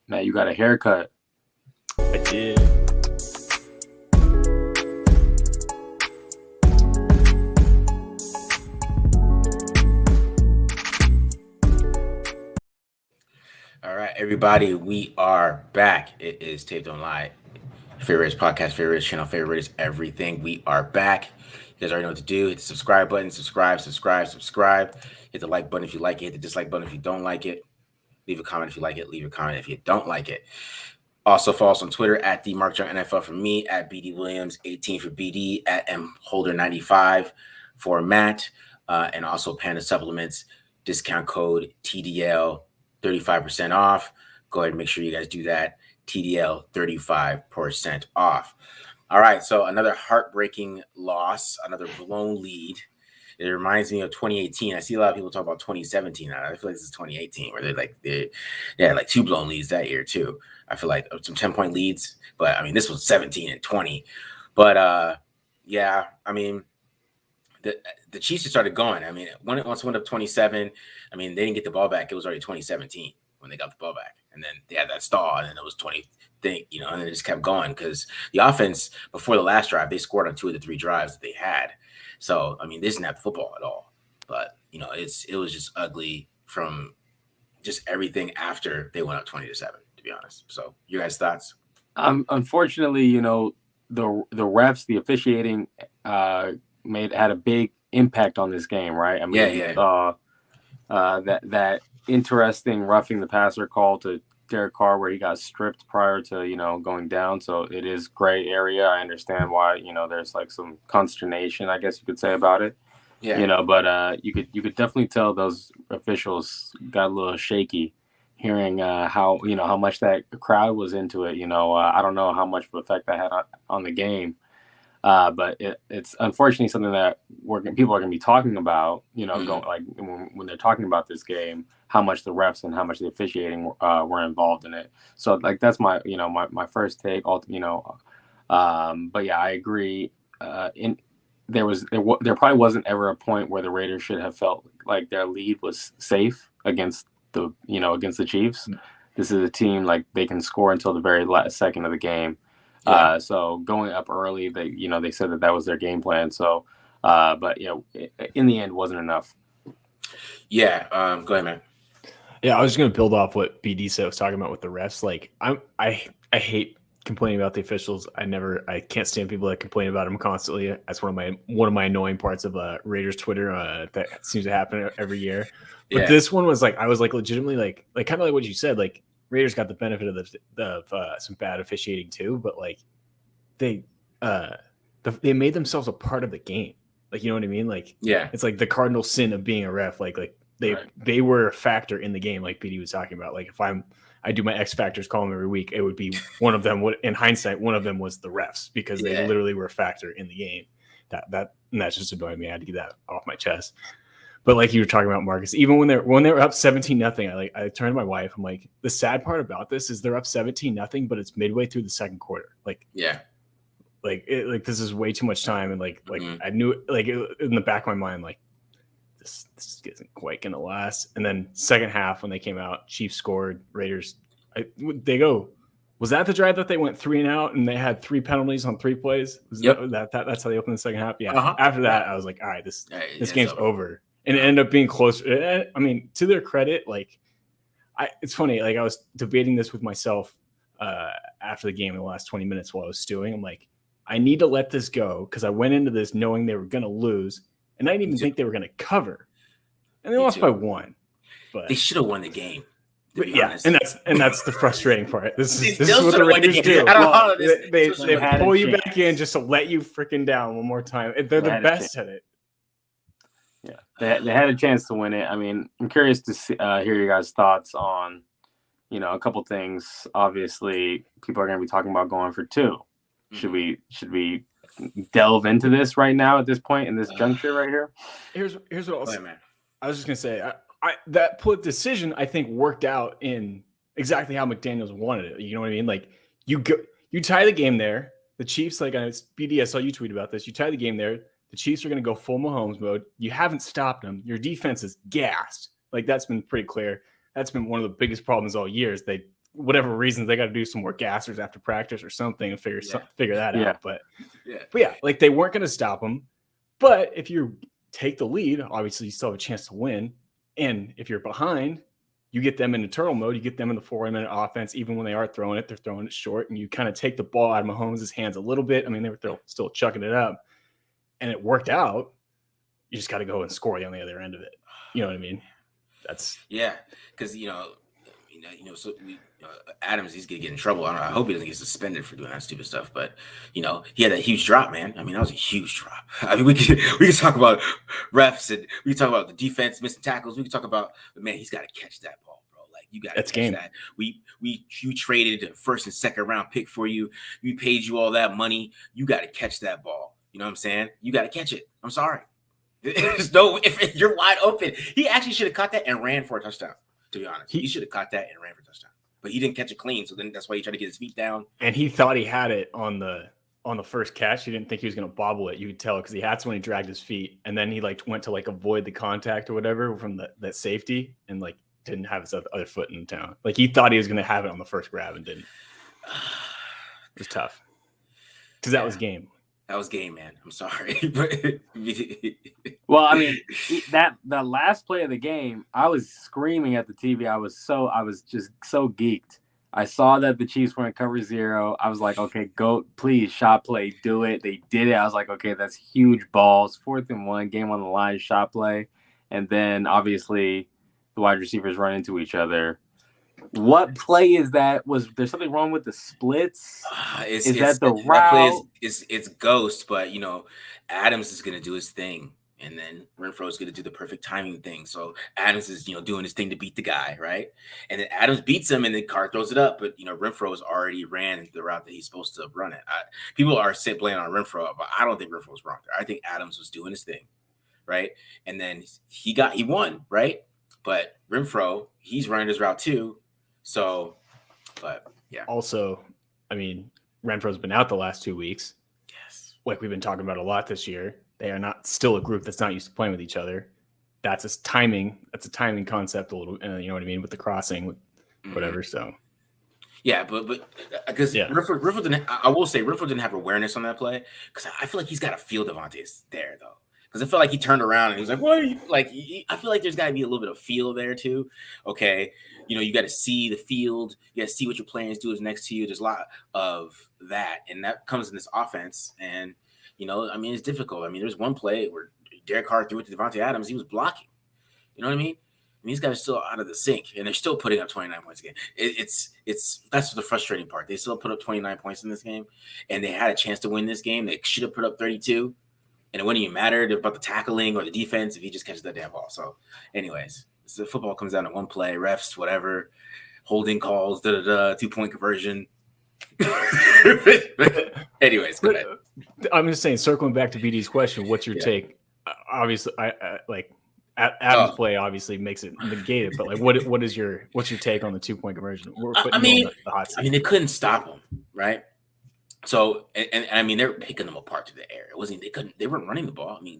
Matt, you got a haircut. I did. All right, everybody, we are back. It is Tape Don't Lie. Favorites podcast, favorites channel, favorites everything. We are back. You guys already know what to do. Hit the subscribe button, subscribe. Hit the like button if you like it. Hit the dislike button if you don't like it. Leave a comment if you like it. Leave a comment if you don't like it. Also follow us on Twitter at @DMarkJohnNFL for me, at BD Williams 18 for BD, at MHolder95 for Matt, and also Panda Supplements, discount code TDL 35% off. Go ahead and make sure you guys do that. TDL 35% off. All right, so another heartbreaking loss, another blown lead. It reminds me of 2018. I see a lot of people talk about 2017. I feel like this is 2018 where they had like two blown leads that year too. I feel like some 10-point leads, but I mean this was 17 and 20. But yeah, I mean the Chiefs just started going. I mean, once it went up 27, I mean they didn't get the ball back. It was already 2017 when they got the ball back, and then they had that stall, and then it was 20. And it just kept going because the offense before the last drive they scored on 2 of the 3 drives that they had. So, I mean, they didn't have football at all. But, it was just ugly from just everything after they went up 20-7, to be honest. So, your guys' thoughts? Unfortunately, the refs, the officiating had a big impact on this game, right? I mean, we saw that interesting roughing the passer call to Derek Carr where he got stripped prior to, going down. So it is gray area. I understand why, there's like some consternation, I guess you could say, about it. Yeah. But you could definitely tell those officials got a little shaky hearing how much that crowd was into it. I don't know how much of an effect that had on the game. But it's unfortunately something that people are going to be talking about, going like when they're talking about this game, how much the refs and how much the officiating were involved in it. So like that's my my first take. But yeah, I agree. There probably wasn't ever a point where the Raiders should have felt like their lead was safe against the Chiefs. This is a team like they can score until the very last second of the game. Yeah. So going up early, they said that was their game plan. So, but in the end, wasn't enough. Yeah. Go ahead, man. Yeah, I was just gonna build off what BD said was talking about with the refs. Like, I hate complaining about the officials. I can't stand people that complain about them constantly. That's one of my annoying parts of Raiders Twitter that seems to happen every year. But this one was like I was like legitimately like kind of like what you said, like. Raiders got the benefit of some bad officiating too, but like they made themselves a part of the game. Like, you know what I mean? Like, yeah, it's like the cardinal sin of being a ref. Like they were a factor in the game. Like BD was talking about. Like if I do my X Factors column every week, it would be one of them. In hindsight, one of them was the refs because they literally were a factor in the game. That's just annoying me. I had to get that off my chest. But like you were talking about, Marcus, even when they were up 17-0, I turned to my wife. I'm like, the sad part about this is they're up 17-0, but it's midway through the second quarter. Like, yeah, like this is way too much time, and like I knew in the back of my mind, like this isn't quite gonna last. And then second half when they came out, Chiefs scored, Raiders. Was that the drive that they went 3 and out and they had 3 penalties on 3 plays? That's how they opened the second half. Yeah. Uh-huh. After that, I was like, all right, this game's over. And it ended up being closer. I mean, to their credit, it's funny. Like I was debating this with myself after the game in the last 20 minutes while I was stewing. I'm like, I need to let this go because I went into this knowing they were going to lose, and I didn't even think they were going to cover. And they lost by 1. But they should have won the game. But yeah, and that's the frustrating part. This is what the Raiders do. They pull you back in just to let you freaking down one more time. They're the best at it. Yeah, they had a chance to win it. I mean, I'm curious to hear your guys' thoughts on, a couple things. Obviously, people are going to be talking about going for 2. Mm-hmm. Should we delve into this right now at this point in this juncture right here? Here's what I was just going to say. That decision I think worked out in exactly how McDaniels wanted it. You know what I mean? Like you tie the game there. The Chiefs, BD, I saw you tweet about this. You tie the game there. The Chiefs are going to go full Mahomes mode. You haven't stopped them. Your defense is gassed. Like that's been pretty clear. That's been one of the biggest problems all year. Is they whatever reasons they got to do some more gassers after practice or something and figure that out. But yeah, like they weren't going to stop him. But if you take the lead, obviously you still have a chance to win. And if you're behind, you get them into turtle mode. You get them in the 4-minute offense. Even when they are throwing it, they're throwing it short. And you kind of take the ball out of Mahomes' hands a little bit. I mean, they were still chucking it up. And it worked out. You just got to go and score on the other end of it. You know what I mean? That's because so Adams, he's gonna get in trouble. I hope he doesn't get suspended for doing that stupid stuff. But he had that huge drop, man. I mean, that was a huge drop. I mean, we could talk about refs and we could talk about the defense missing tackles. We could talk about, but man, he's got to catch that ball, bro. Like you got to catch that. You traded a first and second round pick for you. We paid you all that money. You got to catch that ball. You know what I'm saying? You got to catch it. I'm sorry. There's no, if you're wide open, he actually should have caught that and ran for a touchdown. To be honest, he should have caught that and ran for a touchdown, but he didn't catch it clean. So then that's why he tried to get his feet down. And he thought he had it on the first catch. He didn't think he was going to bobble it. You could tell because that's when he dragged his feet, and then he went to avoid the contact or whatever from that safety, and didn't have his other foot in town. Like he thought he was going to have it on the first grab and didn't. It was tough because that was game. That was game, man. I'm sorry. Well, I mean, the last play of the game, I was screaming at the TV. I was just so geeked. I saw that the Chiefs were in cover 0. I was like, okay, go, please, shot play, do it. They did it. I was like, okay, that's huge balls. 4th and 1, game on the line, shot play. And then, obviously, the wide receivers run into each other. What play is that? Was there something wrong with the splits? Is that the route? It's ghost, but Adams is gonna do his thing, and then Renfro is gonna do the perfect timing thing. So Adams is doing his thing to beat the guy, right? And then Adams beats him, and then Carr throws it up, but Renfro has already ran the route that he's supposed to run it. People are blaming on Renfro, but I don't think Renfro was wrong there. I think Adams was doing his thing, right? And then he won, right? But Renfro, he's running his route too. So, but yeah. Also, I mean, Renfro's been out the last 2 weeks. Yes. Like we've been talking about a lot this year. They are not still a group that's not used to playing with each other. That's a timing concept a little, you know what I mean, with the crossing, with whatever. So, yeah, but because Renfro didn't. I will say Renfro didn't have awareness on that play because I feel like he's got to feel Devontae's there though. Because I feel like he turned around and he was like, "What are you like?" I feel like there's got to be a little bit of feel there too. Okay, you got to see the field. You got to see what your players do is next to you. There's a lot of that, and that comes in this offense. And I mean, it's difficult. I mean, there's one play where Derek Carr threw it to Devontae Adams. He was blocking. You know what I mean? And these guys are still out of the sync, and they're still putting up 29 points again. That's the frustrating part. They still put up 29 points in this game, and they had a chance to win this game. They should have put up 32. And it wouldn't even matter about the tackling or the defense if he just catches that damn ball. So, anyways, the football comes down to one play, refs, whatever, holding calls, 2-point conversion. Anyways, go ahead. I'm just saying, circling back to BD's question, what's your take? Obviously, Adams' play obviously makes it negated, but what's your take on the 2-point conversion? We're putting the hot seat. I mean, they couldn't stop him, right? So, and I mean, they're picking them apart to the air. They weren't running the ball. I mean,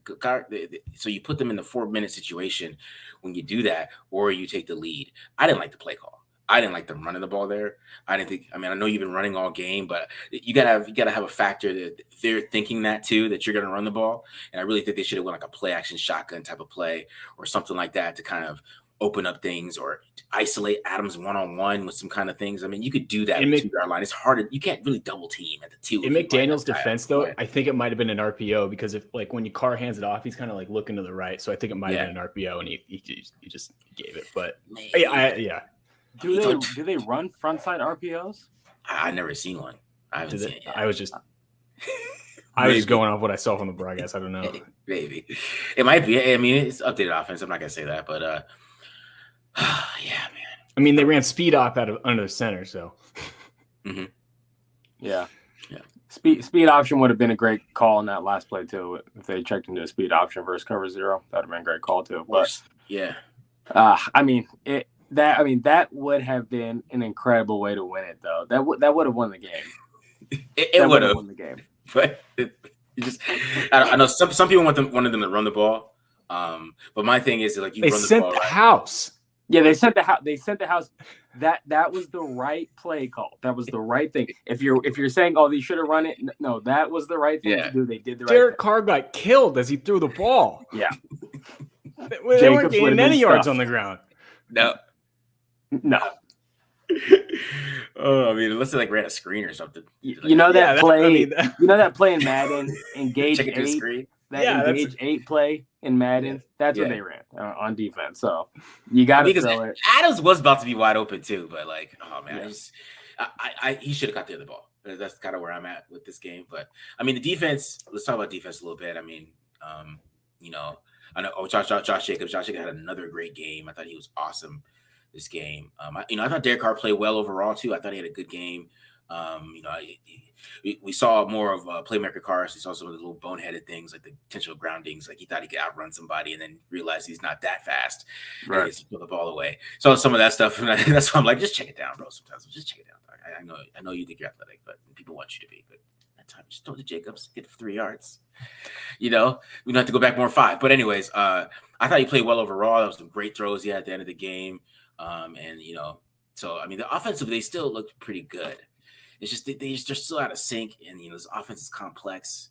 so you put them in the 4-minute situation when you do that, or you take the lead. I didn't like the play call. I didn't like them running the ball there. I know you've been running all game, but you gotta have a factor that they're thinking that too, that you're gonna run the ball. And I really think they should have went like a play action shotgun type of play or something like that to kind of open up things or isolate Adams one-on-one with some kind of things. I mean, you could do that in the 2-yard line. It's harder. You can't really double team at the 2. In McDaniels' defense, though, I think it might have been an RPO because if when your Carr hands it off, he's kind of looking to the right. So I think it might have been an RPO, and he just gave it. But yeah. Do they run frontside RPOs? I've never seen one. I haven't seen it yet. I was just going off what I saw from the broadcast. I don't know. Maybe it might be. I mean, it's updated offense. I'm not gonna say that, but yeah, man. I mean, they ran speed op out of under the center, so. Mm-hmm. Yeah. Speed option would have been a great call in that last play too. If they checked into a speed option versus cover 0, that would have been a great call too. But yeah, that would have been an incredible way to win it though. That would have won the game. It would have won the game. But I know some people wanted them to run the ball. But my thing is you they run the sent ball. The house. Yeah, they sent the house. that was the right play call. That was the right thing. If you're saying, oh, they should have run it, no, that was the right thing to do. They did the right Derek thing. Carr got killed as he threw the ball. Yeah. They weren't gaining any yards on the ground. No. Oh, I mean, unless they like ran a screen or something. You know that play. You know that play in Madden, engage 8. That engage 8 play in Madden. That's what they ran on defense. So you got to throw it. Adams was about to be wide open too, but like, oh man, he should have got the other ball. That's kind of where I'm at with this game. But I mean, the defense. Let's talk about defense a little bit. I mean, you know, I know. Oh, Josh Jacobs. Josh Jacobs had another great game. I thought he was awesome this game. I thought Derek Carr played well overall too. I thought he had a good game. You know, we saw more of playmaker Carr. We saw some of the little boneheaded things like the potential groundings. Like he thought he could outrun somebody and then realized he's not that fast. Right. And he threw the ball away. So some of that stuff. And that's why I'm like, just check it down, bro. Sometimes just check it down. I know you think you're athletic, but people want you to be. But that time, just throw to Jacobs, get 3 yards. You know, we don't have to go back more 5. But anyways, I thought he played well overall. That was some great throws he had at the end of the game. And you know, so I mean, the offensive they still looked pretty good. It's just they're still out of sync, and you know, this offense is complex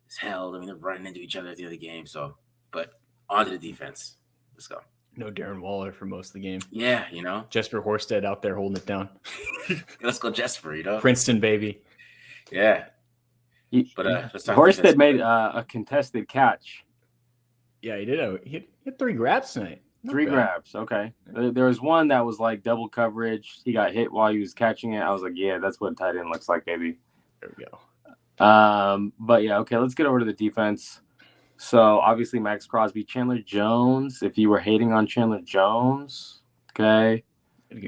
as hell. I mean, they're running into each other at the end of the game. So, but on to the defense. Let's go. No Darren Waller for most of the game. Yeah, you know, Jesper Horsted out there holding it down. Let's go, Jesper. You know, Princeton baby. Yeah. But Horsted made a contested catch. Yeah, he did. He had 3 grabs tonight. 3 grabs. Okay. There was one that was like double coverage. He got hit while he was catching it. I was like, yeah, that's what tight end looks like, baby. There we go. But yeah, okay, let's get over to the defense. So obviously Max Crosby, Chandler Jones. If you were hating on Chandler Jones, okay,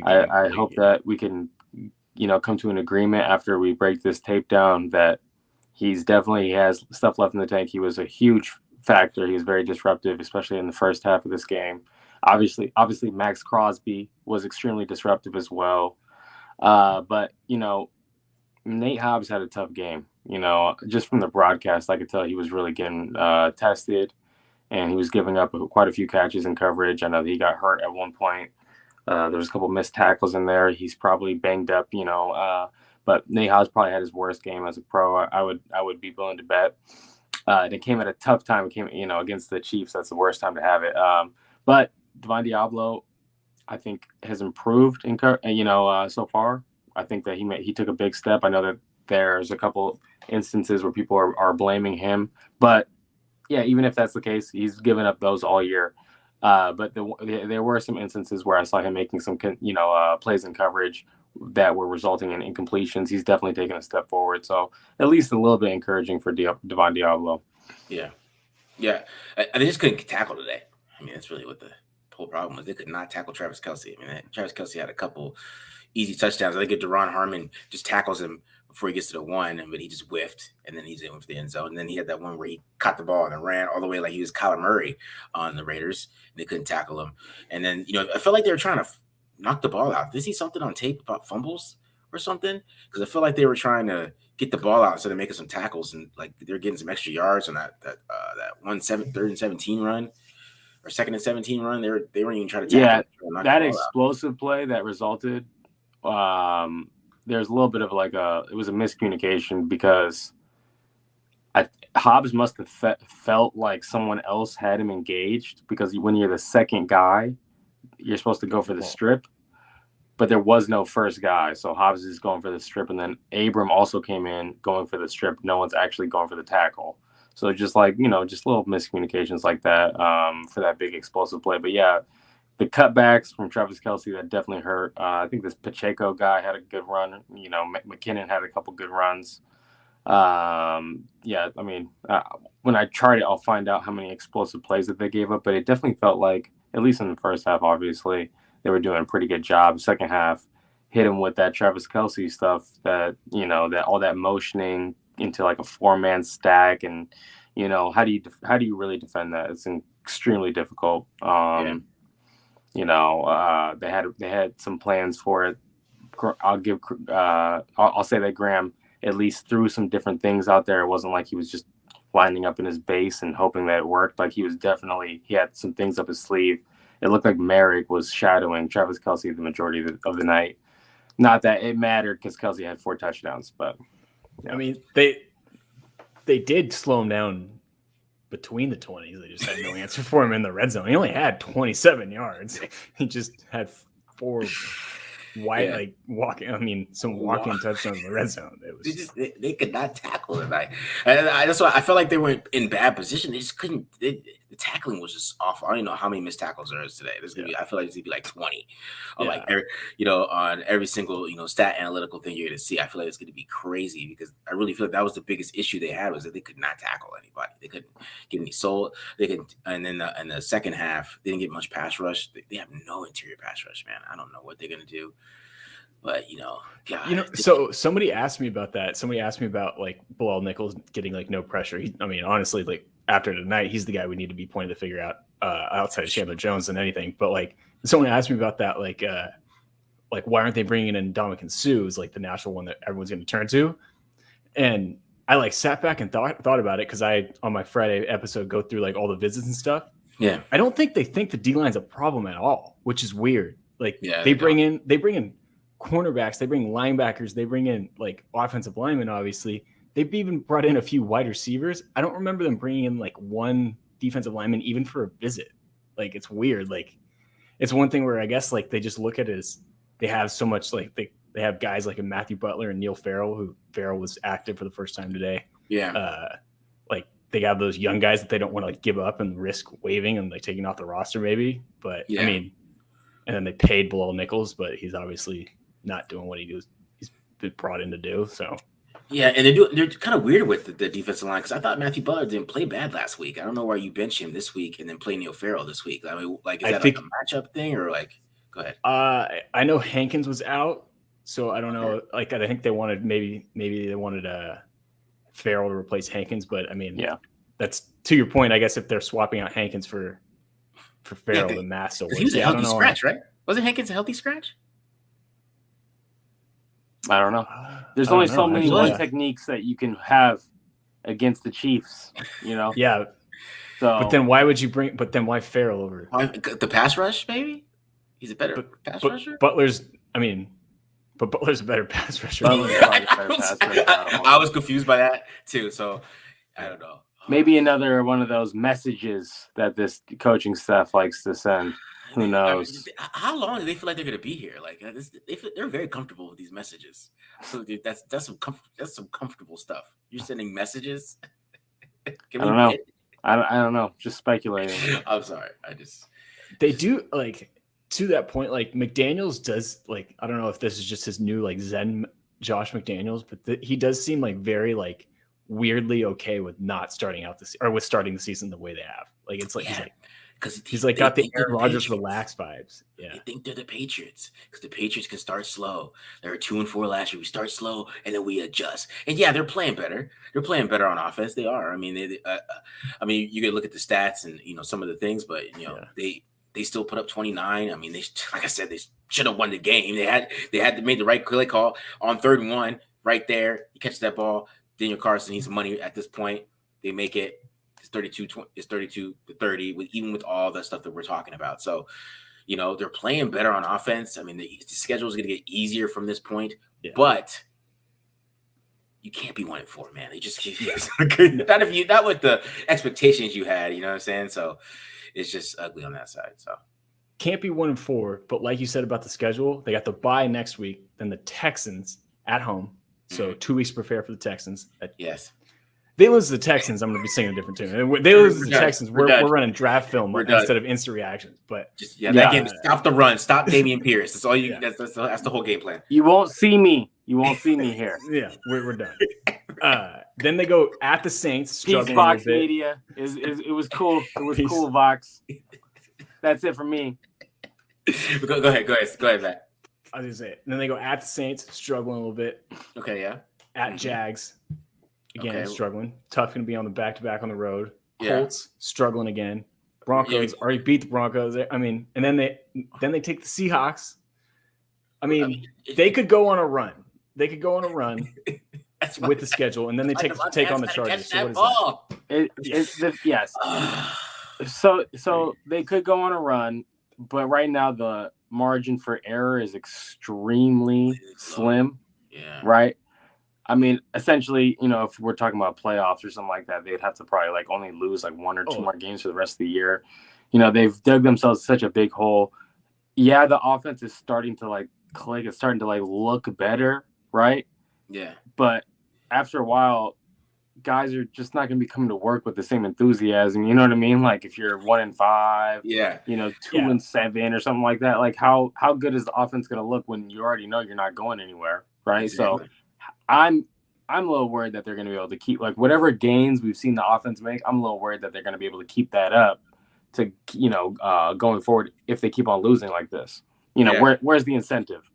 I hope that we can, you know, come to an agreement after we break this tape down that he has stuff left in the tank. He was a huge factor. He was very disruptive, especially in the first half of this game. Obviously, Max Crosby was extremely disruptive as well. But, you know, Nate Hobbs had a tough game. You know, just from the broadcast, I could tell he was really getting tested, and he was giving up quite a few catches in coverage. I know that he got hurt at one point. There was a couple missed tackles in there. He's probably banged up, you know. But Nate Hobbs probably had his worst game as a pro. I would be willing to bet. And it came at a tough time. It came, you know, against the Chiefs. That's the worst time to have it. But Devon Diablo, I think, has improved so far. I think that he took a big step. I know that there's a couple instances where people are blaming him, but yeah, even if that's the case, he's given up those all year. But there were some instances where I saw him making some plays in coverage that were resulting in incompletions. He's definitely taken a step forward. So at least a little bit encouraging for Devon Diablo. Yeah. They just couldn't tackle today. I mean, that's really what the whole problem was. They could not tackle Travis Kelce. I mean, Travis Kelce had a couple easy touchdowns. I think Deron Harmon just tackles him before he gets to the 1, but he just whiffed, and then he's in with the end zone. And then he had that one where he caught the ball and ran all the way like he was Kyler Murray on the Raiders. And they couldn't tackle him. And then, you know, I felt like they were trying to knock the ball out. Did you see something on tape about fumbles or something? Because I feel like they were trying to get the ball out instead of making some tackles, and like they're getting some extra yards on that 3rd and 17 run or 2nd and 17 run. They weren't even trying to tackle. Yeah, that explosive play that resulted. There's a little bit of it was a miscommunication because Hobbs must have felt like someone else had him engaged, because when you're the second guy, you're supposed to go for the strip, but there was no first guy. So Hobbs is going for the strip, and then Abram also came in going for the strip. No one's actually going for the tackle. So just little miscommunications like that for that big explosive play. But yeah, the cutbacks from Travis Kelce, that definitely hurt. I think this Pacheco guy had a good run. You know, McKinnon had a couple good runs. Yeah, I mean, when I chart it, I'll find out how many explosive plays that they gave up. But it definitely felt like, at least in the first half, obviously, they were doing a pretty good job. Second half, hit him with that Travis Kelce stuff, that, you know, that all that motioning into like a 4-man stack. And, you know, how do you really defend that? It's extremely difficult. You know, they had some plans for it. I'll say that Graham at least threw some different things out there. It wasn't like he was just lining up in his base and hoping that it worked. Like he had some things up his sleeve, it looked like Merrick was shadowing Travis Kelce the majority of the night. Not that it mattered because Kelce had 4 touchdowns, but I mean, they did slow him down between the 20s. They just had no answer for him in the red zone. He only had 27 yards. He just had 4 walking touchdowns in the red zone. It was they could not tackle tonight. And that's why I felt like they were in bad position. They just couldn't. The tackling was just awful. I don't even know how many missed tackles there is today. There's gonna be. I feel like there's gonna be like 20. Or like on every single stat analytical thing you're gonna see. I feel like it's gonna be crazy because I really feel like that was the biggest issue they had was that they could not tackle anybody. They couldn't get any soul. They could, and then in the second half they didn't get much pass rush. They have no interior pass rush, man. I don't know what they're gonna do. But God. So somebody asked me about that. Somebody asked me about like Bilal Nichols getting like no pressure. Honestly, like after tonight, he's the guy we need to be pointing to figure out outside of Chandler Jones than anything. But like someone asked me about that, like why aren't they bringing in Ndamukong Suh as like the natural one that everyone's going to turn to? And I like sat back and thought about it because I on my Friday episode go through like all the visits and stuff. Yeah, I don't think they think the D line's a problem at all, which is weird. Like they bring in cornerbacks, they bring linebackers, they bring in like offensive linemen. Obviously, they've even brought in a few wide receivers. I don't remember them bringing in like one defensive lineman even for a visit. Like it's weird. Like it's one thing where I guess like they just look at it as they have so much like they have guys like a Matthew Butler and Neil Farrell, who Farrell was active for the first time today. Yeah. Like they have those young guys that they don't want to like give up and risk waiving and like taking off the roster maybe. But I mean, and then they paid Bilal Nichols, but he's obviously not doing what he's been brought in to do. So yeah, and they're kind of weird with the defensive line because I thought Matthew Butler didn't play bad last week. I don't know why you bench him this week and then play Neil Farrell this week. I mean, like is that like a matchup thing or like? Go ahead. I know Hankins was out, so I don't know. Like I think they wanted maybe they wanted Farrell to replace Hankins, but I mean, that's to your point. I guess if they're swapping out Hankins for Farrell, the math still works. He was a healthy scratch, right? Wasn't Hankins a healthy scratch? I don't know. There's only so many run techniques that you can have against the Chiefs, Yeah. So, but then why would you bring? But then why Farrell over the pass rush? Maybe he's a better pass rusher. Butler's a better pass rusher. I was confused by that too. So I don't know. Maybe another one of those messages that this coaching staff likes to send. Who knows? I mean, how long do they feel like they're going to be here? Like they're very comfortable with these messages. So dude, that's some comfortable stuff. You're sending messages. I don't know. I don't know. Just speculating. I'm sorry. They do like to that point. Like McDaniels does like I don't know if this is just his new like Zen Josh McDaniels, but he does seem like very like weirdly okay with not starting out with starting the season the way they have. Like it's like he's like. Because he's like got the Aaron Rodgers relaxed vibes. Yeah, they think they're the Patriots because the Patriots can start slow. They were 2-4 last year. We start slow and then we adjust. And yeah, they're playing better. They're playing better on offense. They are. I mean, you could look at the stats and some of the things, but they still put up 29. I mean, like I said, they should have won the game. They had to make the right play call on 3rd and 1 right there. You catch that ball. Daniel Carson, he's money at this point. They make it. It's 32-30 even with all the stuff that we're talking about. So, they're playing better on offense. I mean, the schedule is going to get easier from this point, but you can't be 1-4, man. They just not with the expectations you had. You know what I'm saying? So it's just ugly on that side. So can't be 1-4, but like you said about the schedule, they got the bye next week, then the Texans at home. So 2 weeks to prepare for the Texans. Yes. They lose the Texans, I'm going to be singing a different tune. They lose the Texans, we're running draft film instead of instant reactions. But that game, stop the run, stop Dameon Pierce. That's all you. Yeah. That's the whole game plan. You won't see me. Here. Yeah, we're done. Then they go at the Saints. Peace, Vox Media. It was cool. It was cool, Vox. That's it for me. Go ahead, Matt. I was gonna say it. And then they go at the Saints, struggling a little bit. Okay, yeah. At Jags. Again, struggling. Tough going to be on the back-to-back on the road. Colts struggling again. Broncos already beat the Broncos. I mean, and then they take the Seahawks. I mean, they could go on a run. With the schedule, and then they take on the Chargers. So what is that? Yes. So they could go on a run. but right now the margin for error is extremely slim. Yeah. Right. I mean, essentially, if we're talking about playoffs or something like that, they'd have to probably like only lose like one or two more games for the rest of the year. They've dug themselves such a big hole. Yeah, the offense is starting to like click. It's starting to like look better, right? Yeah. But after a while, guys are just not going to be coming to work with the same enthusiasm. You know what I mean? Like if you're 1-5, 2-7 or something like that, like how good is the offense going to look when you already know you're not going anywhere, right? Exactly. So I'm a little worried that they're going to be able to keep like whatever gains we've seen the offense make. I'm a little worried that they're going to be able to keep that up to going forward if they keep on losing like this. Where's the incentive?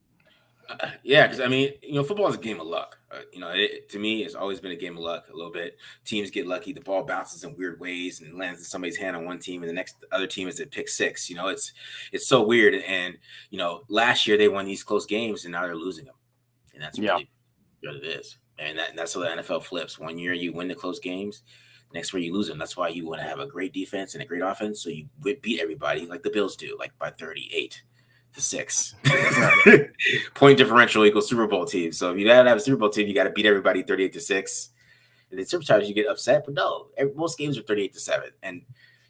Yeah, because I mean, football is a game of luck. To me, it's always been a game of luck. A little bit. Teams get lucky. The ball bounces in weird ways and lands in somebody's hand on one team, and the next other team is at pick six. It's so weird. And last year they won these close games, and now they're losing them, and that's really what it is. And that's how the NFL flips. One year you win the close games, next year you lose them. That's why you want to have a great defense and a great offense, so you beat everybody like the Bills do, like by 38-6. Point differential equals Super Bowl team. So if you gotta have a Super Bowl team, you got to beat everybody 38-6. And then sometimes you get upset, but no, most games are 38-7. And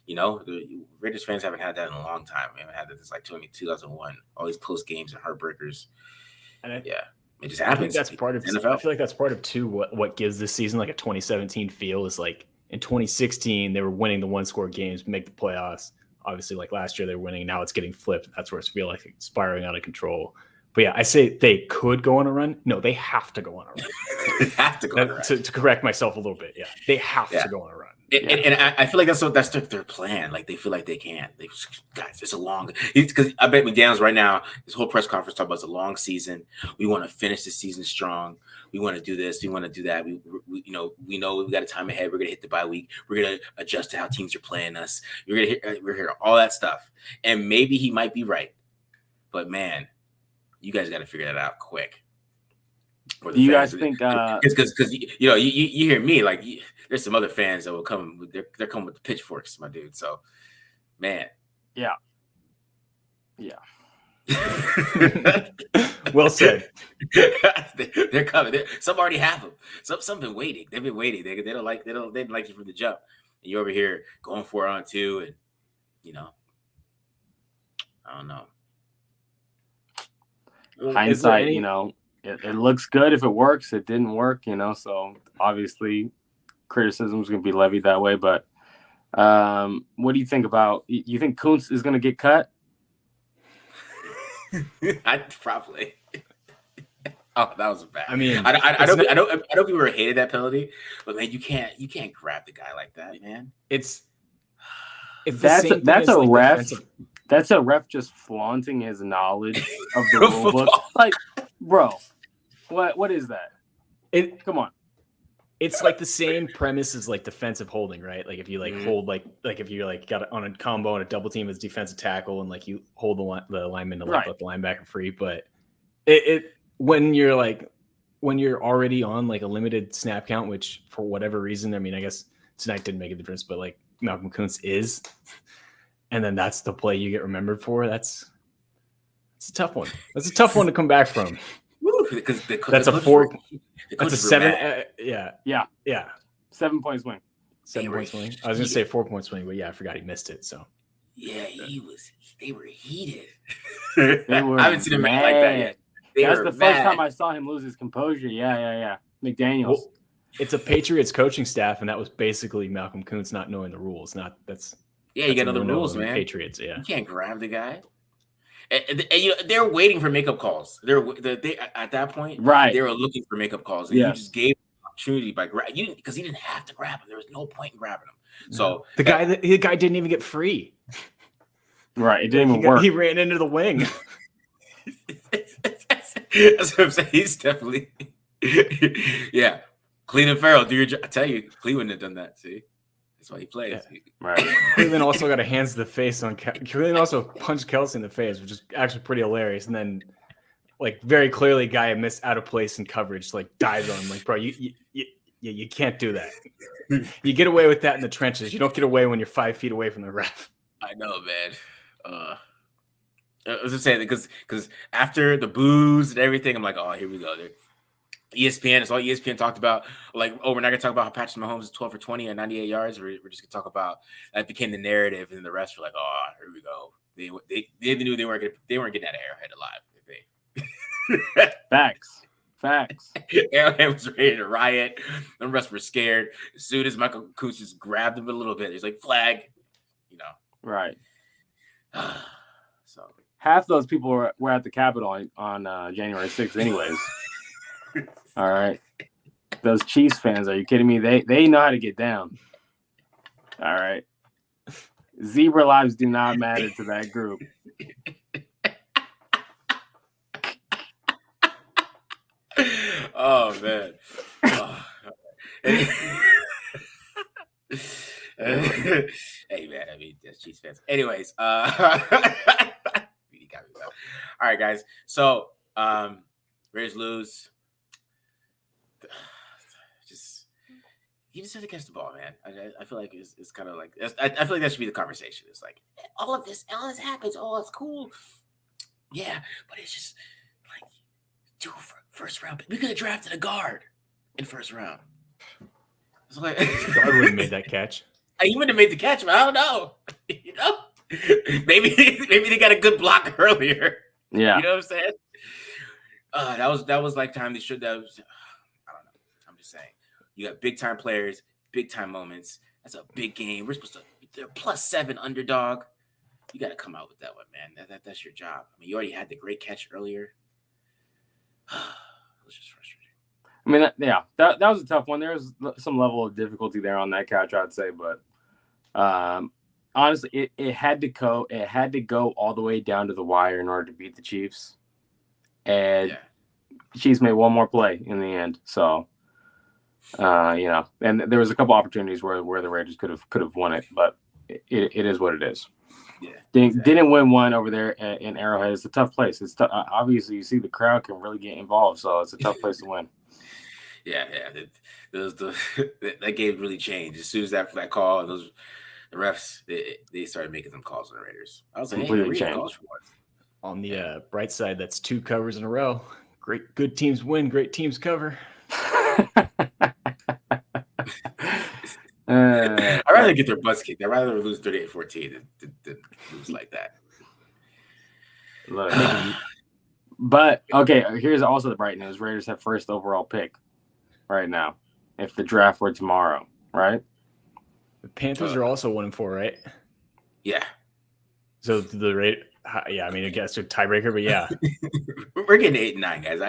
the Raiders fans haven't had that in a long time. We haven't had that since like 2001. All these close games and heartbreakers. And it just happens. I think that's part of NFL. I feel like that's part of too what gives this season like a 2017 feel is like in 2016 they were winning the one-score games, make the playoffs. Obviously, like last year, they're winning. Now it's getting flipped. That's where it's feel like it's spiraling out of control. But yeah, I say they could go on a run. No, they have to go on a run. They have to go on a run. To correct myself a little bit. Yeah, they have to go on a run. And I feel like that's their plan. Like they feel like they can. Guys, it's a long. Because I bet McDaniels right now, this whole press conference talking about it's a long season. We want to finish the season strong. We want to do this. We want to do that. We know we got a time ahead. We're gonna hit the bye week. We're gonna adjust to how teams are playing us. We're here all that stuff. And maybe he might be right, but man, you guys got to figure that out quick. Do you guys think? Because you hear me like there's some other fans that will come. They're coming with the pitchforks, my dude. So, man. Yeah. Well said. They're coming. Some already have them. Some been waiting. They've been waiting. They didn't like you from the jump. And you're over here going 4-on-2, and I don't know. Hindsight, it looks good if it works. It didn't work, so obviously criticism is going to be levied that way. But what do you think about? You think Kuntz is going to get cut? I'd probably. Oh, that was bad. I mean, I know people hated that penalty, but man, you can't grab the guy like that, man. That's a ref. That's a ref just flaunting his knowledge of the rule book. Like, bro, what is that? Come on. It's like the same premise as like defensive holding, right? Like if you hold like if you like got it on a combo and a double team as defensive tackle and like you hold the lineman to let the linebacker free, but when you're already on like a limited snap count, which for whatever reason, I mean, I guess tonight didn't make a difference, but like Malcolm Kuntz is. And then that's the play you get remembered for. That's a tough one. That's a tough one to come back from. Because that's a 7. Yeah. 7-point swing. 7-point swing. I was going to say 4-point swing, but yeah, I forgot he missed it. So yeah, they were heated. I haven't seen him like that yet. That's the first time I saw him lose his composure. Yeah. McDaniels. Well, it's a Patriots coaching staff, and that was basically Malcolm Kuntz not knowing the rules. You got other rules, man. Patriots, yeah. You can't grab the guy. And they're waiting for makeup calls. They at that point, right? They were looking for makeup calls, and you just gave him an opportunity by because he didn't have to grab him. There was no point in grabbing him. So the guy didn't even get free. Right, it didn't even work. He ran into the wing. That's what I'm saying. He's definitely Cleveland Farrell, do your job. I tell you, Cleveland had done that. See. That's why he plays. Yeah. Right. Cleveland also got a hands to the face on Cleveland also punched Kelsey in the face, which is actually pretty hilarious. And then, like, very clearly, guy missed out of place in coverage, like dives on him. Like, bro, you can't do that. You get away with that in the trenches. You don't get away when you're 5 feet away from the ref. I know, man. I was just saying because after the booze and everything, I'm like, oh, here we go. ESPN, it's all ESPN talked about. Like, oh, we're not gonna talk about how Patrick Mahomes is 12 for 20 and 98 yards. We're just gonna talk about that became the narrative, and the rest were like, oh, here we go. They knew they weren't getting out of Arrowhead alive. Facts. Arrowhead was ready to riot. The rest were scared. As soon as Michael Koots just grabbed him a little bit, he's like, flag, Right. So half those people were at the Capitol on January 6th, anyways. All right. Those Chiefs fans, are you kidding me? They know how to get down. All right. Zebra lives do not matter to that group. Oh man. Oh. Hey man, I mean that's Chiefs fans. Anyways, all right, guys. So Raiders lose. You just have to catch the ball, man. I feel like it's kind of like I feel like that should be the conversation. It's like all this happens. Oh, it's cool. Yeah, but it's just like first round. We could have drafted a guard in first round. It's like guard would have made that catch. He would have made the catch, but I don't know. Maybe they got a good block earlier. Yeah, you know what I'm saying. That was like time they should. I don't know. I'm just saying. You got big time players, big time moments. That's a big game. We're supposed to. They're +7 underdog. You got to come out with that one, man. That's your job. I mean, you already had the great catch earlier. It was just frustrating. I mean, that was a tough one. There was some level of difficulty there on that catch, I'd say, but honestly, it had to go. It had to go all the way down to the wire in order to beat the Chiefs, and the Chiefs made one more play in the end. So, and there was a couple opportunities where the Raiders could have won it, but it is what it is. Yeah, didn't win one over there in Arrowhead. It's a tough place. It's obviously you see the crowd can really get involved, so it's a tough place to win. Yeah. That game really changed as soon as that call. The refs they started making some calls on the Raiders. I was like, completely changed. On the bright side, that's 2 covers in a row. Good teams win. Great teams cover. I'd rather get their butts kicked. I'd rather lose 38-14 than lose like that. But okay, here's also the bright news: Raiders have first overall pick right now. If the draft were tomorrow, right? The Panthers are also 1-4, right? Yeah. So the rate, yeah. I mean, I guess a tiebreaker, but yeah, we're getting 8-9, guys.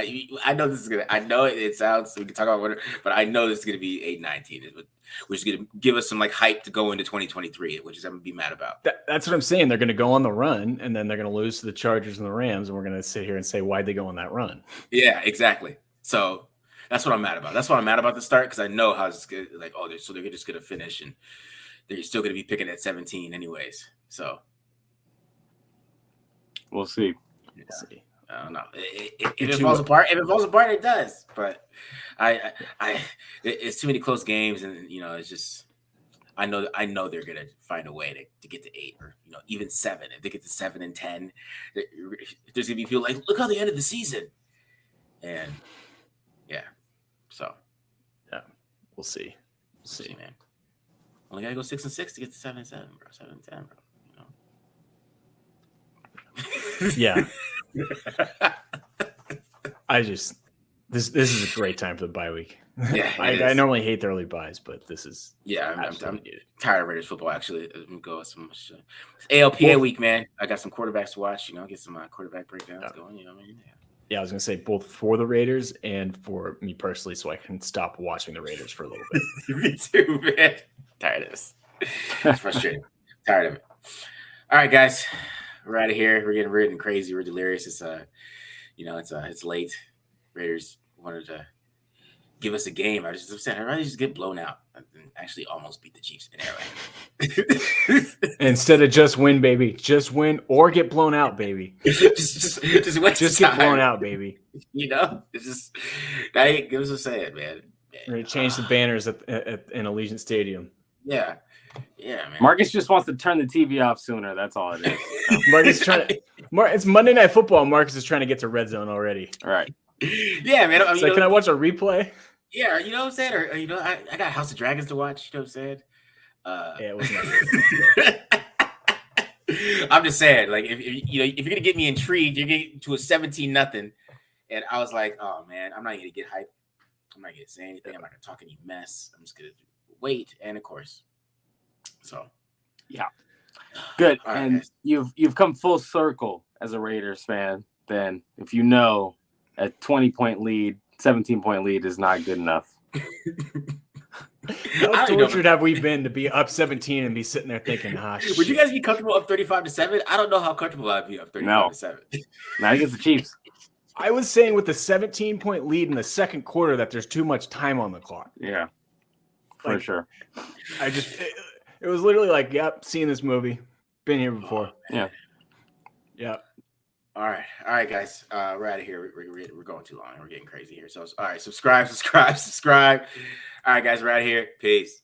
I know this is gonna. I know it sounds. We can talk about whatever, but I know this is gonna be 8-19, which is gonna give us some like hype to go into 2023, which is I'm gonna be mad about. That's what I'm saying. They're gonna go on the run, and then they're gonna lose to the Chargers and the Rams, and we're gonna sit here and say why'd they go on that run? Yeah, exactly. So that's what I'm mad about. That's what I'm mad about the start because I know how it's good. Like, so they're just gonna finish, and they're still gonna be picking at 17 anyways. So. We'll see. Yeah. I don't know. If it falls apart, it does. But it's too many close games, and it's just I know they're gonna find a way to get to 8 or even 7. If they get to 7 and 10, there's gonna be people like, look how they ended the season, and so we'll see. We'll see, man. Only gotta go 6 and 6 to get to 7 and 7, bro. 7 and 10, bro. Yeah. this is a great time for the bye week. Yeah, I normally hate the early buys, but this is I'm tired of Raiders football. Actually, let me go with some ALPA week, man. I got some quarterbacks to watch. Get some quarterback breakdowns going. You know what I mean? Yeah, I was gonna say both for the Raiders and for me personally, so I can stop watching the Raiders for a little bit. Me too, man. Tired of this. It's frustrating. Tired of it. All right, guys. We're out of here. We're getting weird and crazy. We're delirious. It's it's late. Raiders wanted to give us a game. I was just upset. I'd rather just get blown out than actually almost beat the Chiefs in Arrowhead. Instead of just win, baby. Just win or get blown out, baby. just get blown out, baby. It's just that gives us a saying, man. We're gonna change the banners in Allegiant Stadium. Yeah, man. Marcus just wants to turn the TV off sooner. That's all it is. It's Monday Night Football. Marcus is trying to get to red zone already. All right. Yeah, man. So can I watch a replay? Yeah, you know what I'm saying? Or I got House of Dragons to watch. You know what I'm saying? Yeah, it was nice. I'm just saying, like, if you're gonna get me intrigued, you're getting to a 17-0, and I was like, oh man, I'm not gonna get hyped. I'm not gonna say anything. I'm not gonna talk any mess. I'm just gonna wait, and of course, so yeah, good. All right, and guys. you've come full circle as a Raiders fan. Then, if you know a 20-point lead, 17-point lead is not good enough. How tortured have we been to be up 17 and be sitting there thinking, would you guys be comfortable up 35-7? I don't know how comfortable I'd be up 35-7. Not against the Chiefs. I was saying with the 17-point lead in the second quarter that there's too much time on the clock. Yeah, for sure. It was literally like, yep, seen this movie, been here before. Yeah. All right, guys. We're out of here. We're going too long. We're getting crazy here. So, all right, subscribe. All right, guys, we're out of here. Peace.